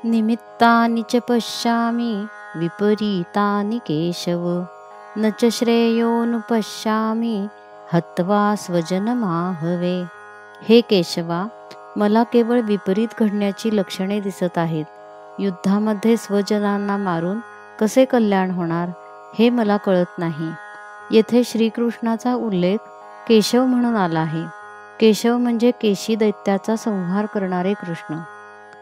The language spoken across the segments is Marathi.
निमित्तानि च पश्यामि विपरीतानि केशव, न च श्रेयोनुपश्यामि हत्वा स्वजनमाहवे. हे केशवा, मला केवळ विपरीत घडण्याची लक्षणे दिसत आहेत. युद्धामध्ये स्वजनांना मारून कसे कल्याण होणार हे मला कळत नाही. येथे श्रीकृष्णाचा उल्लेख केशव म्हणून आला आहे. केशव म्हणजे केशी दैत्याचा संहार करणारे कृष्ण.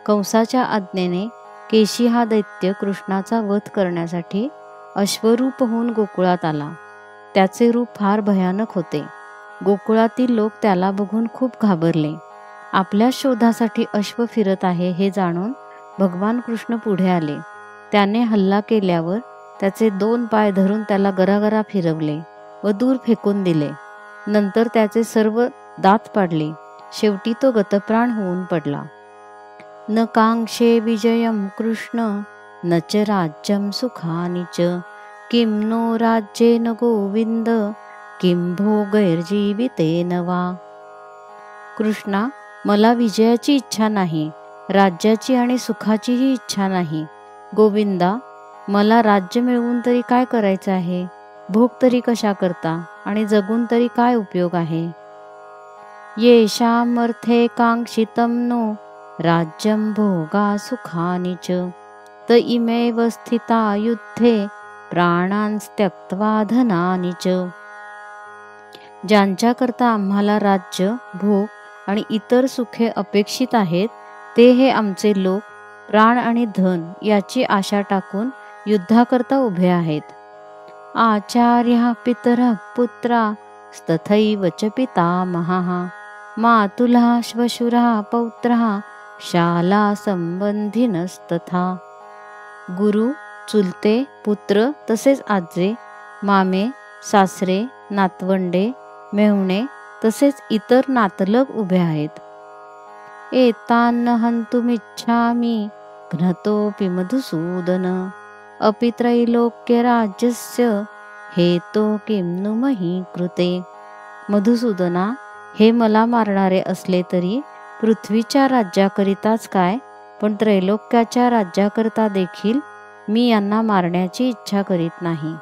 कंसाच्या आज्ञेने केशी हा दैत्य कृष्णाचा वध करण्यासाठी अश्वरूप होऊन गोकुळात आला. त्याचे रूप फार भयानक होते. गोकुळातील लोक त्याला बघून खूप घाबरले. आपल्या शोधासाठी अश्व फिरत आहे हे जाणून भगवान कृष्ण पुढे आले. त्याने हल्ला केल्यावर त्याचे 2 पाय धरून त्याला गरागरा फिरवले व दूर फेकून दिले. नंतर त्याचे सर्व दात पाडले. शेवटी तो गतप्राण होऊन पडला. न कांक्षे विजयम कृष्ण न च राज्यम सुखानि च, किं नो राज्येन गोविंद किं भोगैर्जीवितेन वा. कृष्णा, मला विजयाची इच्छा नाही, राज्याची आणि सुखाचीही इच्छा नाही. गोविंदा, मला राज्य मिळवून तरी काय करायचं आहे, भोग तरी कशा करता आणि जगून तरी काय उपयोग आहे. येषामर्थे कांक्षितं नो राज्यं भोगा सुखानि च, त इमेव स्थिता युद्धे प्राणान् त्यक्त्वा धनानि च. ज्यांच्याकरता आम्हाला राज्य, भोग आणि इतर सुखे अपेक्षित आहेत, ते हे आमचे लोक प्राण आणि धन याची आशा टाकून युद्धाकरता उभे आहेत. आचार्या पितरः पुत्रा तथैव च पितामहाः, मातुलः श्वशुरः पौत्रः शाला संबंधिनस्तथा. गुरु, चुलते, पुत्र तसेच आजे, मामे, सासरे, नातवंडे, मेहुणे तसेच इतर नातलग उभे आहेत. एतान्न हन्तुमिच्छामि घ्नतोऽपि मधुसूदन, अपि त्रैलोक्यराज्यस्य हेतो किं नु मही कृते. मधुसूदना, हे मला मारणारे असले तरी पृथ्वीच्या राज्याकरिताच काय, पण त्रैलोक्याच्या राज्याकरिता देखील मी यांना मारण्याची इच्छा करीत नाही.